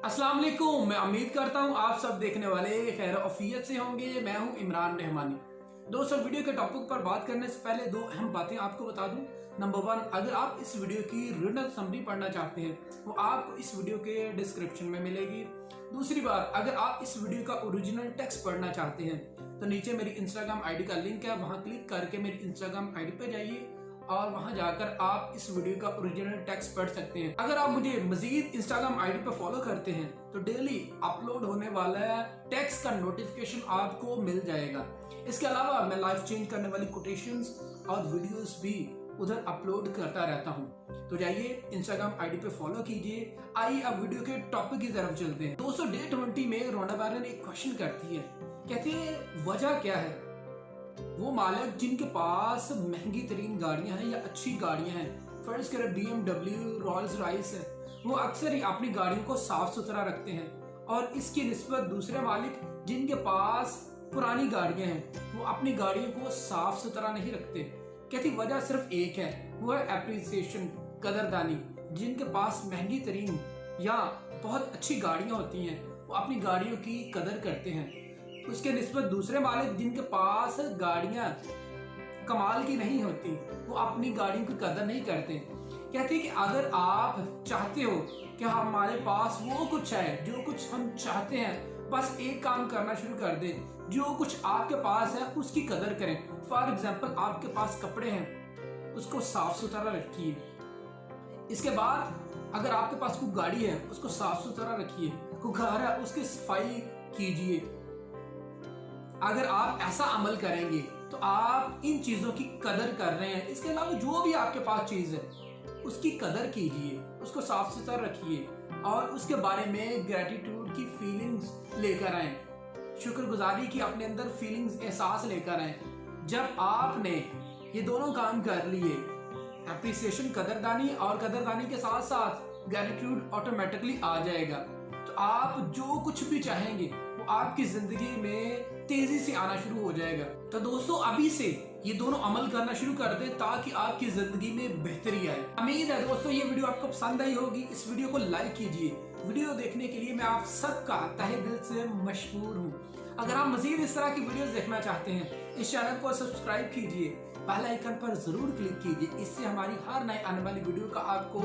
अस्सलाम वालेकुम। मैं उम्मीद करता हूँ आप सब देखने वाले खैर अफियत से होंगे। मैं हूँ इमरान रहमानी। दोस्तों, वीडियो के टॉपिक पर बात करने से पहले दो अहम बातें आपको बता दूं। नंबर 1, अगर आप इस वीडियो की रिटन समरी पढ़ना चाहते हैं वो आपको इस वीडियो के डिस्क्रिप्शन में मिलेगी। दूसरी बात, अगर आप इस वीडियो का ओरिजिनल टेक्स्ट पढ़ना चाहते हैं तो नीचे मेरी इंस्टाग्राम आईडी का लिंक है, वहां क्लिक करके मेरी इंस्टाग्राम आईडी पे जाइए और वहां जाकर आप इस वीडियो का ओरिजिनल टेक्स्ट पढ़ सकते हैं। अगर आप मुझे मजीद इंस्टाग्राम आईडी पे फॉलो करते हैं तो डेली अपलोड होने वाला टेक्स्ट का नोटिफिकेशन आपको मिल जाएगा। इसके अलावा मैं लाइफ चेंज करने वाली कोटेशंस और वीडियोस भी उधर अपलोड करता रहता हूँ। तो जाइए इंस्टाग्राम आईडी पे फॉलो कीजिए। आइए अब वीडियो के टॉपिक की तरफ चलते हैं। दोस्तों, डे 20 में रोना बैरन एक क्वेश्चन करती है, कहती है वजह क्या है। वो मालिक जिनके पास महंगी तरीन गाड़ियां हैं या अच्छी गाड़ियां हैं, फर्ज करें BMW, रॉल्स रॉयस है, वो अक्सर ही अपनी गाड़ियों को साफ सुथरा रखते हैं और इसकी निस्बत दूसरे मालिक जिनके पास पुरानी गाड़ियां हैं वो अपनी गाड़ियों को साफ सुथरा नहीं रखते। कहती वजह सिर्फ एक है, वो है एप्रिसिएशन, कदरदानी। जिनके पास महंगी तरीन या बहुत अच्छी गाड़ियां होती हैं वो अपनी गाड़ियों की कदर करते हैं, उसके निस्बत दूसरे मालिक जिनके पास गाड़ियां कमाल की नहीं होती वो अपनी गाड़ियों की कदर नहीं करते। कहते हैं कि अगर आप चाहते हो कि हमारे पास वो कुछ है जो कुछ हम चाहते हैं, बस एक काम करना शुरू कर दें, जो कुछ आपके पास है उसकी कदर करें। फॉर एग्जाम्पल, आपके पास कपड़े हैं, उसको साफ सुथरा रखिए। इसके बाद अगर आपके पास कोई गाड़ी है उसको साफ सुथरा रखिए, कोई घर है उसकी सफाई कीजिए। अगर आप ऐसा अमल करेंगे तो आप इन चीजों की कदर कर रहे हैं। इसके अलावा जो भी आपके पास चीज है उसकी कदर कीजिए, उसको साफ सुथरा रखिए और उसके बारे में ग्रेटिट्यूड की फीलिंग्स लेकर आए, शुक्रगुजारी की अपने अंदर फीलिंग्स, एहसास लेकर आए। जब आपने ये दोनों काम कर लिए, एप्रिसिएशन, कदरदानी, और कदरदानी के साथ साथ ग्रेटिट्यूड ऑटोमेटिकली आ जाएगा, तो आप जो कुछ भी चाहेंगे वो आपकी जिंदगी में तेजी से आना शुरू हो जाएगा। तो दोस्तों, अभी से ये दोनों अमल करना शुरू कर दें ताकि आपकी जिंदगी में बेहतरी आए। उम्मीद है दोस्तों ये वीडियो आपको पसंद आई होगी। इस वीडियो को लाइक कीजिए। वीडियो देखने के लिए मैं आप सबका तहे दिल से मशहूर हूँ। अगर आप मजीद इस तरह की वीडियोस देखना चाहते हैं इस चैनल को सब्सक्राइब कीजिए, बेल आइकन पर जरूर क्लिक कीजिए। इससे हमारी हर नई आने वाली वीडियो का आपको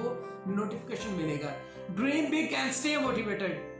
नोटिफिकेशन मिलेगा। Dream big and stay motivated.